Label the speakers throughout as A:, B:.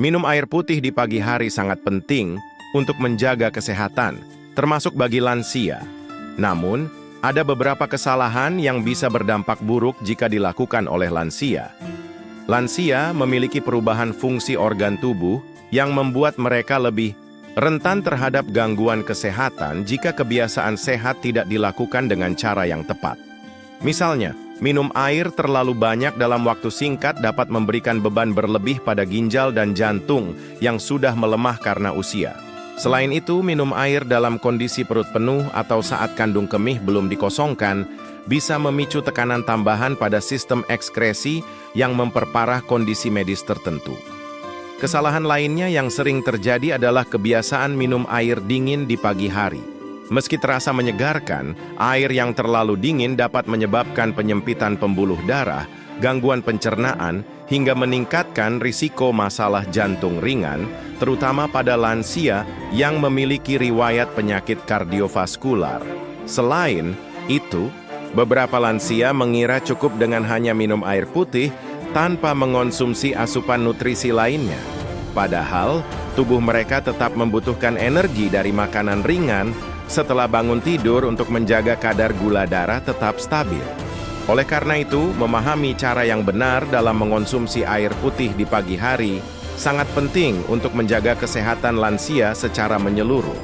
A: Minum air putih di pagi hari sangat penting untuk menjaga kesehatan, termasuk bagi lansia. Namun, ada beberapa kesalahan yang bisa berdampak buruk jika dilakukan oleh lansia. Lansia memiliki perubahan fungsi organ tubuh yang membuat mereka lebih rentan terhadap gangguan kesehatan jika kebiasaan sehat tidak dilakukan dengan cara yang tepat. Misalnya, minum air terlalu banyak dalam waktu singkat dapat memberikan beban berlebih pada ginjal dan jantung yang sudah melemah karena usia. Selain itu, minum air dalam kondisi perut penuh atau saat kandung kemih belum dikosongkan bisa memicu tekanan tambahan pada sistem ekskresi yang memperparah kondisi medis tertentu. Kesalahan lainnya yang sering terjadi adalah kebiasaan minum air dingin di pagi hari. Meski terasa menyegarkan, air yang terlalu dingin dapat menyebabkan penyempitan pembuluh darah, gangguan pencernaan, hingga meningkatkan risiko masalah jantung ringan, terutama pada lansia yang memiliki riwayat penyakit kardiovaskular. Selain itu, beberapa lansia mengira cukup dengan hanya minum air putih tanpa mengonsumsi asupan nutrisi lainnya. Padahal, tubuh mereka tetap membutuhkan energi dari makanan ringan setelah bangun tidur untuk menjaga kadar gula darah tetap stabil. Oleh karena itu, memahami cara yang benar dalam mengonsumsi air putih di pagi hari sangat penting untuk menjaga kesehatan lansia secara menyeluruh.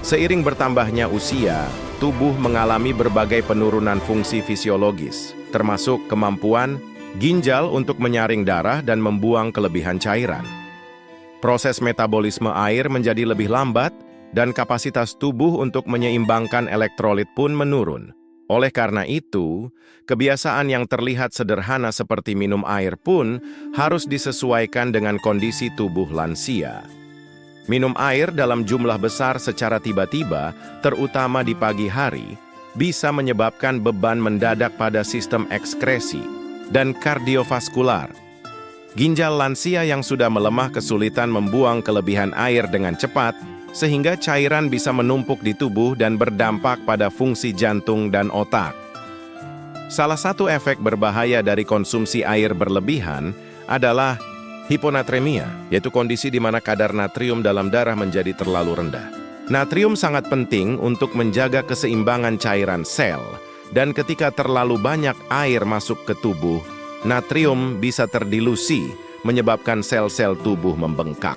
A: Seiring bertambahnya usia, tubuh mengalami berbagai penurunan fungsi fisiologis, termasuk kemampuan ginjal untuk menyaring darah dan membuang kelebihan cairan. Proses metabolisme air menjadi lebih lambat, dan kapasitas tubuh untuk menyeimbangkan elektrolit pun menurun. Oleh karena itu, kebiasaan yang terlihat sederhana seperti minum air pun harus disesuaikan dengan kondisi tubuh lansia. Minum air dalam jumlah besar secara tiba-tiba, terutama di pagi hari, bisa menyebabkan beban mendadak pada sistem ekskresi dan kardiovaskular. Ginjal lansia yang sudah melemah kesulitan membuang kelebihan air dengan cepat, sehingga cairan bisa menumpuk di tubuh dan berdampak pada fungsi jantung dan otak. Salah satu efek berbahaya dari konsumsi air berlebihan adalah hiponatremia, yaitu kondisi di mana kadar natrium dalam darah menjadi terlalu rendah. Natrium sangat penting untuk menjaga keseimbangan cairan sel, dan ketika terlalu banyak air masuk ke tubuh, natrium bisa terdilusi, menyebabkan sel-sel tubuh membengkak.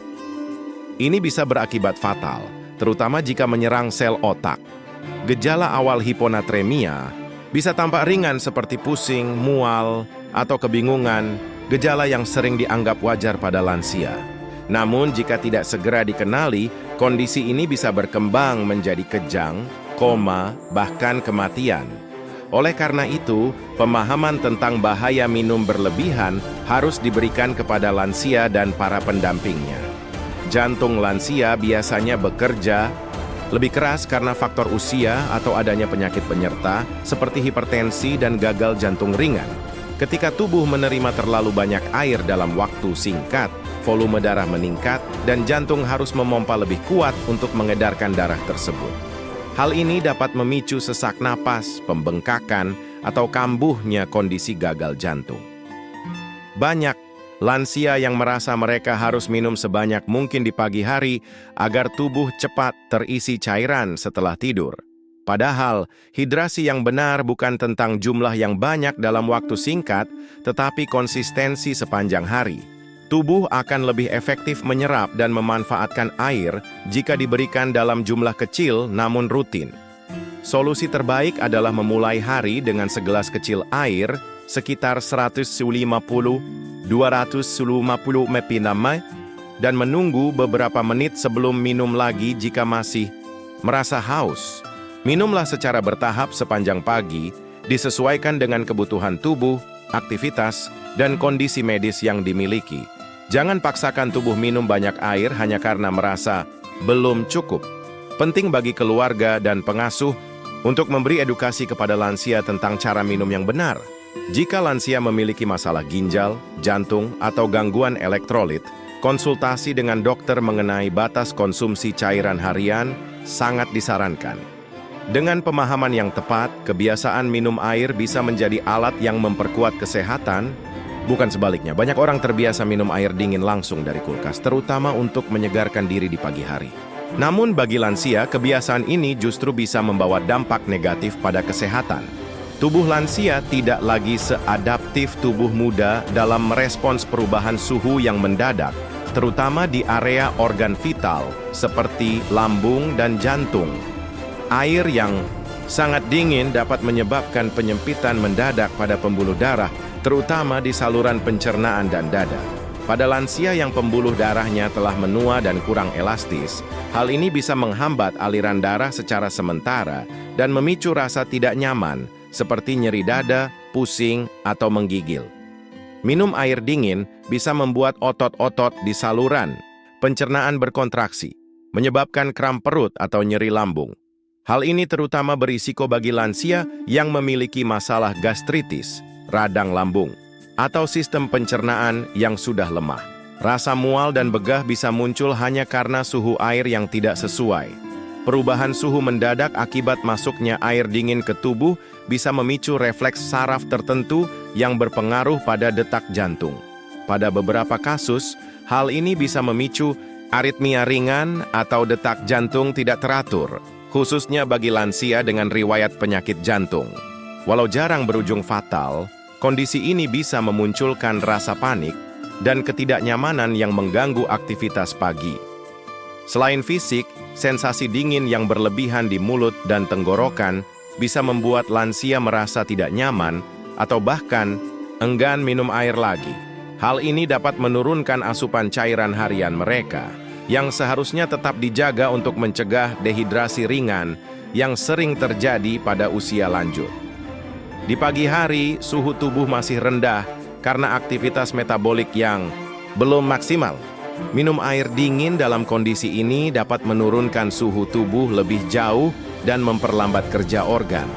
A: Ini bisa berakibat fatal, terutama jika menyerang sel otak. Gejala awal hiponatremia bisa tampak ringan seperti pusing, mual, atau kebingungan, gejala yang sering dianggap wajar pada lansia. Namun jika tidak segera dikenali, kondisi ini bisa berkembang menjadi kejang, koma, bahkan kematian. Oleh karena itu, pemahaman tentang bahaya minum berlebihan harus diberikan kepada lansia dan para pendampingnya. Jantung lansia biasanya bekerja lebih keras karena faktor usia atau adanya penyakit penyerta seperti hipertensi dan gagal jantung ringan. Ketika tubuh menerima terlalu banyak air dalam waktu singkat, volume darah meningkat dan jantung harus memompa lebih kuat untuk mengedarkan darah tersebut. Hal ini dapat memicu sesak napas, pembengkakan, atau kambuhnya kondisi gagal jantung. Banyak lansia yang merasa mereka harus minum sebanyak mungkin di pagi hari agar tubuh cepat terisi cairan setelah tidur. Padahal, hidrasi yang benar bukan tentang jumlah yang banyak dalam waktu singkat, tetapi konsistensi sepanjang hari. Tubuh akan lebih efektif menyerap dan memanfaatkan air jika diberikan dalam jumlah kecil namun rutin. Solusi terbaik adalah memulai hari dengan segelas kecil air sekitar 150-250 ml dan menunggu beberapa menit sebelum minum lagi jika masih merasa haus. Minumlah secara bertahap sepanjang pagi, disesuaikan dengan kebutuhan tubuh, aktivitas, dan kondisi medis yang dimiliki. Jangan paksakan tubuh minum banyak air hanya karena merasa belum cukup. Penting bagi keluarga dan pengasuh untuk memberi edukasi kepada lansia tentang cara minum yang benar. Jika lansia memiliki masalah ginjal, jantung, atau gangguan elektrolit, konsultasi dengan dokter mengenai batas konsumsi cairan harian sangat disarankan. Dengan pemahaman yang tepat, kebiasaan minum air bisa menjadi alat yang memperkuat kesehatan Bukan sebaliknya, banyak orang terbiasa minum air dingin langsung dari kulkas, terutama untuk menyegarkan diri di pagi hari. Namun bagi lansia, kebiasaan ini justru bisa membawa dampak negatif pada kesehatan. Tubuh lansia tidak lagi seadaptif tubuh muda dalam merespons perubahan suhu yang mendadak, terutama di area organ vital seperti lambung dan jantung. Air yang sangat dingin dapat menyebabkan penyempitan mendadak pada pembuluh darah, terutama di saluran pencernaan dan dada. Pada lansia yang pembuluh darahnya telah menua dan kurang elastis, hal ini bisa menghambat aliran darah secara sementara dan memicu rasa tidak nyaman, seperti nyeri dada, pusing, atau menggigil. Minum air dingin bisa membuat otot-otot di saluran pencernaan berkontraksi, menyebabkan kram perut atau nyeri lambung. Hal ini terutama berisiko bagi lansia yang memiliki masalah gastritis, radang lambung, atau sistem pencernaan yang sudah lemah. Rasa mual dan begah bisa muncul hanya karena suhu air yang tidak sesuai. Perubahan suhu mendadak akibat masuknya air dingin ke tubuh bisa memicu refleks saraf tertentu yang berpengaruh pada detak jantung. Pada beberapa kasus, hal ini bisa memicu aritmia ringan atau detak jantung tidak teratur, khususnya bagi lansia dengan riwayat penyakit jantung. Walau jarang berujung fatal, kondisi ini bisa memunculkan rasa panik dan ketidaknyamanan yang mengganggu aktivitas pagi. Selain fisik, sensasi dingin yang berlebihan di mulut dan tenggorokan bisa membuat lansia merasa tidak nyaman atau bahkan enggan minum air lagi. Hal ini dapat menurunkan asupan cairan harian mereka, yang seharusnya tetap dijaga untuk mencegah dehidrasi ringan yang sering terjadi pada usia lanjut. Di pagi hari, suhu tubuh masih rendah karena aktivitas metabolik yang belum maksimal. Minum air dingin dalam kondisi ini dapat menurunkan suhu tubuh lebih jauh dan memperlambat kerja organ.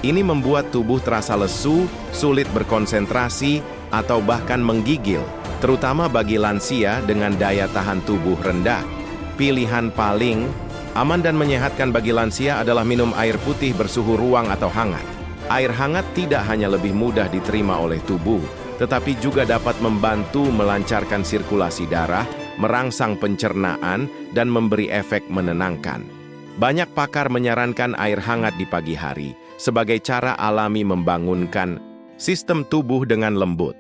A: Ini membuat tubuh terasa lesu, sulit berkonsentrasi, atau bahkan menggigil, terutama bagi lansia dengan daya tahan tubuh rendah. Pilihan paling aman dan menyehatkan bagi lansia adalah minum air putih bersuhu ruang atau hangat. Air hangat tidak hanya lebih mudah diterima oleh tubuh, tetapi juga dapat membantu melancarkan sirkulasi darah, merangsang pencernaan, dan memberi efek menenangkan. Banyak pakar menyarankan air hangat di pagi hari sebagai cara alami membangunkan sistem tubuh dengan lembut.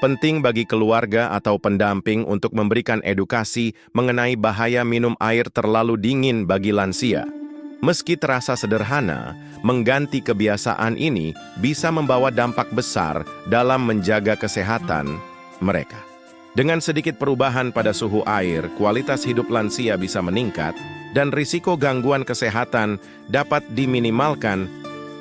A: Penting bagi keluarga atau pendamping untuk memberikan edukasi mengenai bahaya minum air terlalu dingin bagi lansia. Meski terasa sederhana, mengganti kebiasaan ini bisa membawa dampak besar dalam menjaga kesehatan mereka. Dengan sedikit perubahan pada suhu air, kualitas hidup lansia bisa meningkat dan risiko gangguan kesehatan dapat diminimalkan.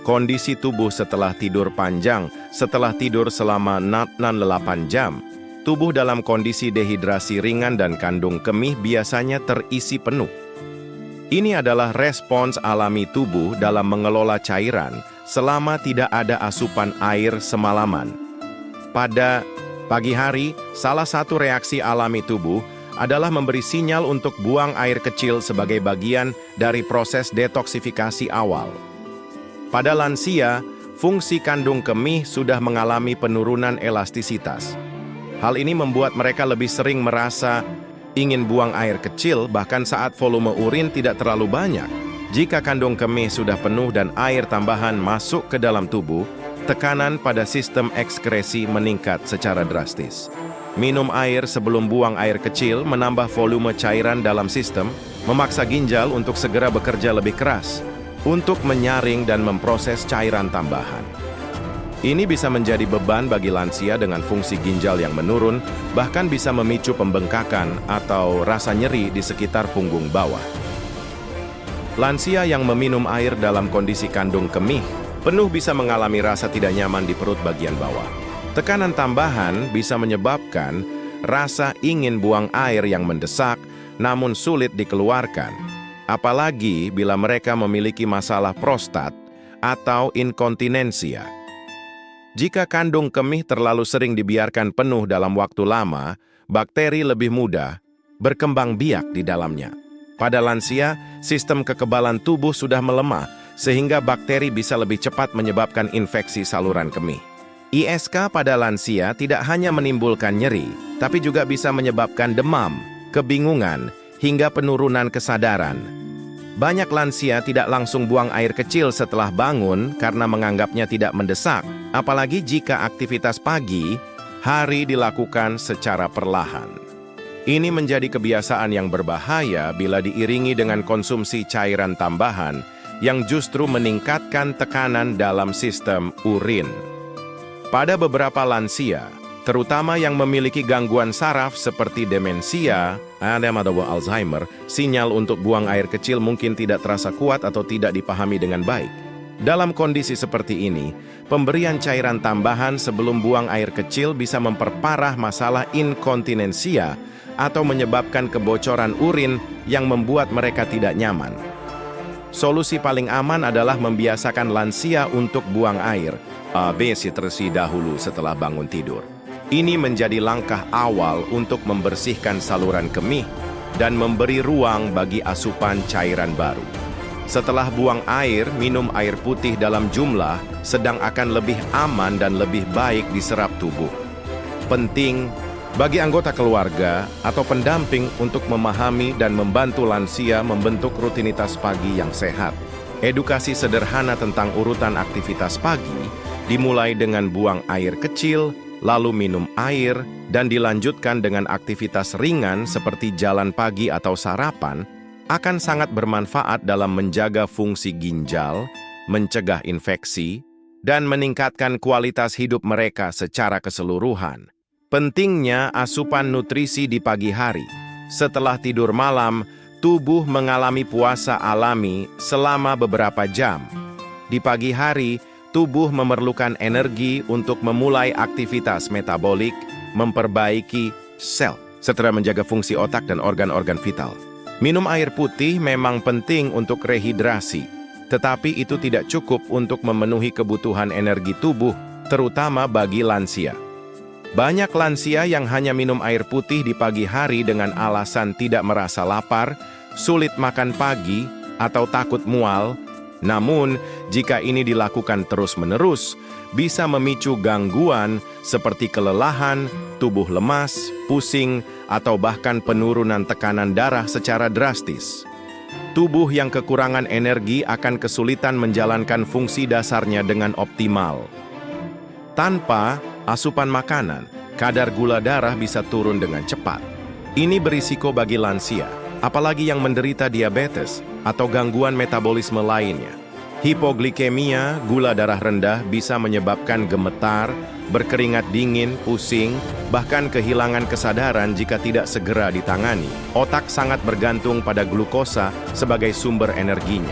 A: Kondisi tubuh setelah tidur panjang, setelah tidur selama 8 jam, tubuh dalam kondisi dehidrasi ringan dan kandung kemih biasanya terisi penuh. Ini adalah respons alami tubuh dalam mengelola cairan selama tidak ada asupan air semalaman. Pada pagi hari, salah satu reaksi alami tubuh adalah memberi sinyal untuk buang air kecil sebagai bagian dari proses detoksifikasi awal. Pada lansia, fungsi kandung kemih sudah mengalami penurunan elastisitas. Hal ini membuat mereka lebih sering merasa ingin buang air kecil bahkan saat volume urin tidak terlalu banyak. Jika kandung kemih sudah penuh dan air tambahan masuk ke dalam tubuh, tekanan pada sistem ekskresi meningkat secara drastis. Minum air sebelum buang air kecil menambah volume cairan dalam sistem, memaksa ginjal untuk segera bekerja lebih keras untuk menyaring dan memproses cairan tambahan. Ini bisa menjadi beban bagi lansia dengan fungsi ginjal yang menurun, bahkan bisa memicu pembengkakan atau rasa nyeri di sekitar punggung bawah. Lansia yang meminum air dalam kondisi kandung kemih penuh bisa mengalami rasa tidak nyaman di perut bagian bawah. Tekanan tambahan bisa menyebabkan rasa ingin buang air yang mendesak namun sulit dikeluarkan, apalagi bila mereka memiliki masalah prostat atau inkontinensia. Jika kandung kemih terlalu sering dibiarkan penuh dalam waktu lama, bakteri lebih mudah berkembang biak di dalamnya. Pada lansia, sistem kekebalan tubuh sudah melemah, sehingga bakteri bisa lebih cepat menyebabkan infeksi saluran kemih. ISK pada lansia tidak hanya menimbulkan nyeri, tapi juga bisa menyebabkan demam, kebingungan, hingga penurunan kesadaran. Banyak lansia tidak langsung buang air kecil setelah bangun karena menganggapnya tidak mendesak, apalagi jika aktivitas pagi hari dilakukan secara perlahan. Ini menjadi kebiasaan yang berbahaya bila diiringi dengan konsumsi cairan tambahan yang justru meningkatkan tekanan dalam sistem urin. Pada beberapa lansia, terutama yang memiliki gangguan saraf seperti demensia atau Alzheimer, sinyal untuk buang air kecil mungkin tidak terasa kuat atau tidak dipahami dengan baik. Dalam kondisi seperti ini, pemberian cairan tambahan sebelum buang air kecil bisa memperparah masalah inkontinensia atau menyebabkan kebocoran urin yang membuat mereka tidak nyaman. Solusi paling aman adalah membiasakan lansia untuk buang air terlebih dahulu setelah bangun tidur. Ini menjadi langkah awal untuk membersihkan saluran kemih dan memberi ruang bagi asupan cairan baru. Setelah buang air, minum air putih dalam jumlah sedang akan lebih aman dan lebih baik diserap tubuh. Penting bagi anggota keluarga atau pendamping untuk memahami dan membantu lansia membentuk rutinitas pagi yang sehat. Edukasi sederhana tentang urutan aktivitas pagi dimulai dengan buang air kecil, lalu minum air, dan dilanjutkan dengan aktivitas ringan seperti jalan pagi atau sarapan, akan sangat bermanfaat dalam menjaga fungsi ginjal, mencegah infeksi, dan meningkatkan kualitas hidup mereka secara keseluruhan. Pentingnya asupan nutrisi di pagi hari. Setelah tidur malam, tubuh mengalami puasa alami selama beberapa jam. Di pagi hari, tubuh memerlukan energi untuk memulai aktivitas metabolik, memperbaiki sel, serta menjaga fungsi otak dan organ-organ vital. Minum air putih memang penting untuk rehidrasi, tetapi itu tidak cukup untuk memenuhi kebutuhan energi tubuh, terutama bagi lansia. Banyak lansia yang hanya minum air putih di pagi hari dengan alasan tidak merasa lapar, sulit makan pagi, atau takut mual. Namun, jika ini dilakukan terus-menerus, bisa memicu gangguan seperti kelelahan, tubuh lemas, pusing, atau bahkan penurunan tekanan darah secara drastis. Tubuh yang kekurangan energi akan kesulitan menjalankan fungsi dasarnya dengan optimal. Tanpa asupan makanan, kadar gula darah bisa turun dengan cepat. Ini berisiko bagi lansia, apalagi yang menderita diabetes atau gangguan metabolisme lainnya. Hipoglikemia, gula darah rendah, bisa menyebabkan gemetar, berkeringat dingin, pusing, bahkan kehilangan kesadaran jika tidak segera ditangani. Otak sangat bergantung pada glukosa sebagai sumber energinya.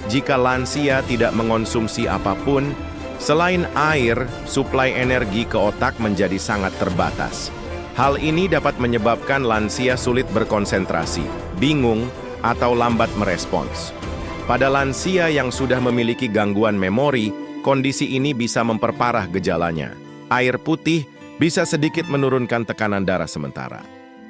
A: Jika lansia tidak mengonsumsi apapun, selain air, suplai energi ke otak menjadi sangat terbatas. Hal ini dapat menyebabkan lansia sulit berkonsentrasi, bingung, atau lambat merespons. Pada lansia yang sudah memiliki gangguan memori, kondisi ini bisa memperparah gejalanya. Air putih bisa sedikit menurunkan tekanan darah sementara.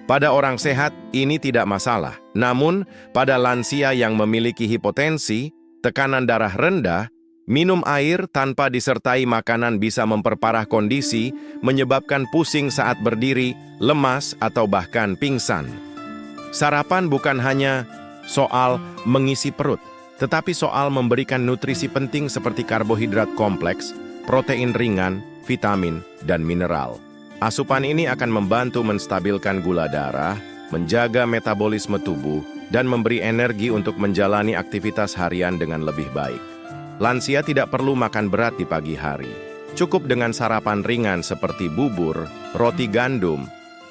A: Pada orang sehat, ini tidak masalah. Namun, pada lansia yang memiliki hipotensi, tekanan darah rendah, minum air tanpa disertai makanan bisa memperparah kondisi, menyebabkan pusing saat berdiri, lemas, atau bahkan pingsan. Sarapan bukan hanya soal mengisi perut, tetapi soal memberikan nutrisi penting seperti karbohidrat kompleks, protein ringan, vitamin, dan mineral. Asupan ini akan membantu menstabilkan gula darah, menjaga metabolisme tubuh, dan memberi energi untuk menjalani aktivitas harian dengan lebih baik. Lansia tidak perlu makan berat di pagi hari. Cukup dengan sarapan ringan seperti bubur, roti gandum,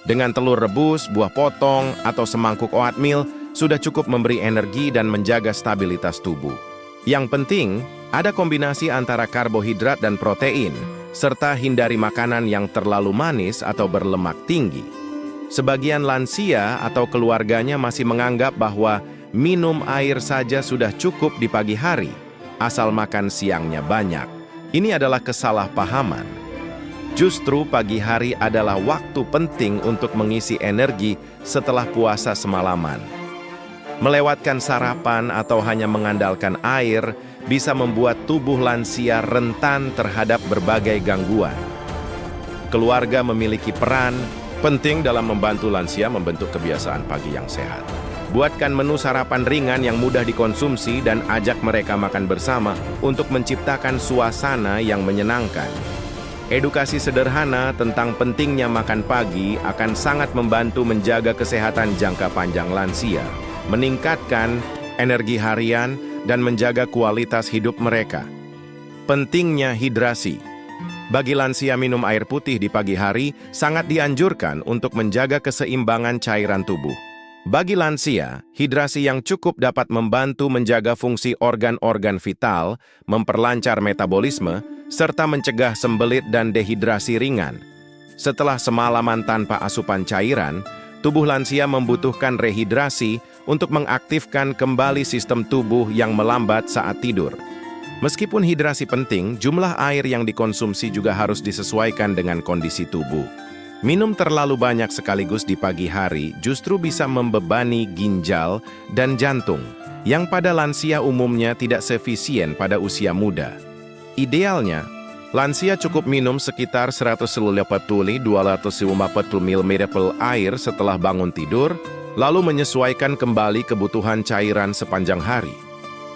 A: dengan telur rebus, buah potong, atau semangkuk oatmeal, sudah cukup memberi energi dan menjaga stabilitas tubuh. Yang penting, ada kombinasi antara karbohidrat dan protein, serta hindari makanan yang terlalu manis atau berlemak tinggi. Sebagian lansia atau keluarganya masih menganggap bahwa minum air saja sudah cukup di pagi hari, asal makan siangnya banyak. Ini adalah kesalahpahaman. Justru pagi hari adalah waktu penting untuk mengisi energi setelah puasa semalaman. Melewatkan sarapan atau hanya mengandalkan air bisa membuat tubuh lansia rentan terhadap berbagai gangguan. Keluarga memiliki peran penting dalam membantu lansia membentuk kebiasaan pagi yang sehat. Buatkan menu sarapan ringan yang mudah dikonsumsi dan ajak mereka makan bersama untuk menciptakan suasana yang menyenangkan. Edukasi sederhana tentang pentingnya makan pagi akan sangat membantu menjaga kesehatan jangka panjang lansia, meningkatkan energi harian, dan menjaga kualitas hidup mereka. Pentingnya hidrasi. Bagi lansia, minum air putih di pagi hari sangat dianjurkan untuk menjaga keseimbangan cairan tubuh. Bagi lansia, hidrasi yang cukup dapat membantu menjaga fungsi organ-organ vital, memperlancar metabolisme, serta mencegah sembelit dan dehidrasi ringan. Setelah semalaman tanpa asupan cairan, tubuh lansia membutuhkan rehidrasi untuk mengaktifkan kembali sistem tubuh yang melambat saat tidur. Meskipun hidrasi penting, jumlah air yang dikonsumsi juga harus disesuaikan dengan kondisi tubuh. Minum terlalu banyak sekaligus di pagi hari justru bisa membebani ginjal dan jantung, yang pada lansia umumnya tidak seefisien pada usia muda. Idealnya, lansia cukup minum sekitar 150-250 ml air setelah bangun tidur, lalu menyesuaikan kembali kebutuhan cairan sepanjang hari.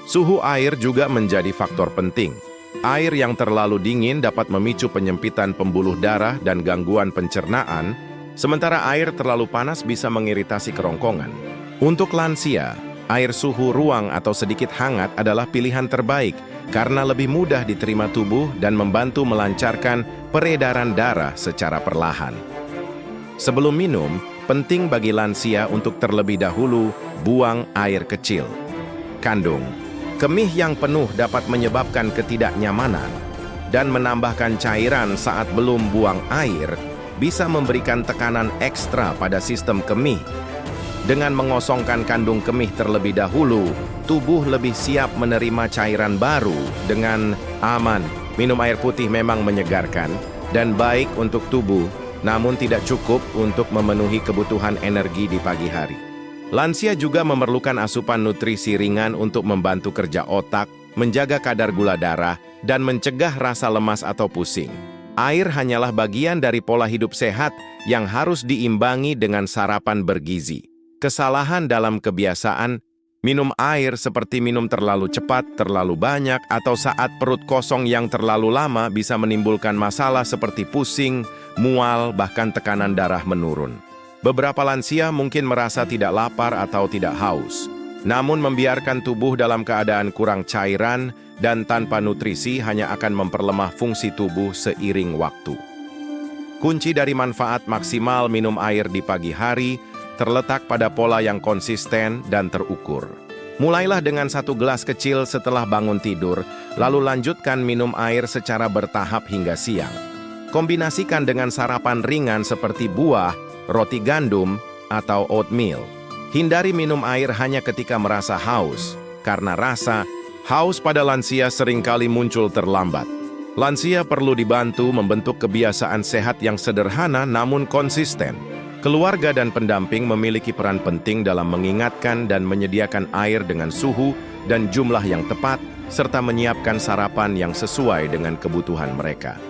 A: Suhu air juga menjadi faktor penting. Air yang terlalu dingin dapat memicu penyempitan pembuluh darah dan gangguan pencernaan, sementara air terlalu panas bisa mengiritasi kerongkongan. Untuk lansia, air suhu ruang atau sedikit hangat adalah pilihan terbaik karena lebih mudah diterima tubuh dan membantu melancarkan peredaran darah secara perlahan. Sebelum minum, penting bagi lansia untuk terlebih dahulu buang air kecil. Kandung. Kemih yang penuh dapat menyebabkan ketidaknyamanan, dan menambahkan cairan saat belum buang air bisa memberikan tekanan ekstra pada sistem kemih. Dengan mengosongkan kandung kemih terlebih dahulu, tubuh lebih siap menerima cairan baru dengan aman. Minum air putih memang menyegarkan dan baik untuk tubuh, namun tidak cukup untuk memenuhi kebutuhan energi di pagi hari. Lansia juga memerlukan asupan nutrisi ringan untuk membantu kerja otak, menjaga kadar gula darah, dan mencegah rasa lemas atau pusing. Air hanyalah bagian dari pola hidup sehat yang harus diimbangi dengan sarapan bergizi. Kesalahan dalam kebiasaan minum air seperti minum terlalu cepat, terlalu banyak, atau saat perut kosong yang terlalu lama bisa menimbulkan masalah seperti pusing, mual, bahkan tekanan darah menurun. Beberapa lansia mungkin merasa tidak lapar atau tidak haus, namun membiarkan tubuh dalam keadaan kurang cairan dan tanpa nutrisi hanya akan memperlemah fungsi tubuh seiring waktu. Kunci dari manfaat maksimal minum air di pagi hari terletak pada pola yang konsisten dan terukur. Mulailah dengan 1 gelas kecil setelah bangun tidur, lalu lanjutkan minum air secara bertahap hingga siang. Kombinasikan dengan sarapan ringan seperti buah, roti gandum, atau oatmeal. Hindari minum air hanya ketika merasa haus, karena rasa haus pada lansia seringkali muncul terlambat. Lansia perlu dibantu membentuk kebiasaan sehat yang sederhana namun konsisten. Keluarga dan pendamping memiliki peran penting dalam mengingatkan dan menyediakan air dengan suhu dan jumlah yang tepat, serta menyiapkan sarapan yang sesuai dengan kebutuhan mereka.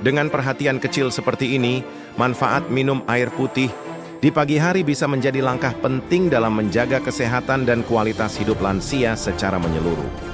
A: Dengan perhatian kecil seperti ini, manfaat minum air putih di pagi hari bisa menjadi langkah penting dalam menjaga kesehatan dan kualitas hidup lansia secara menyeluruh.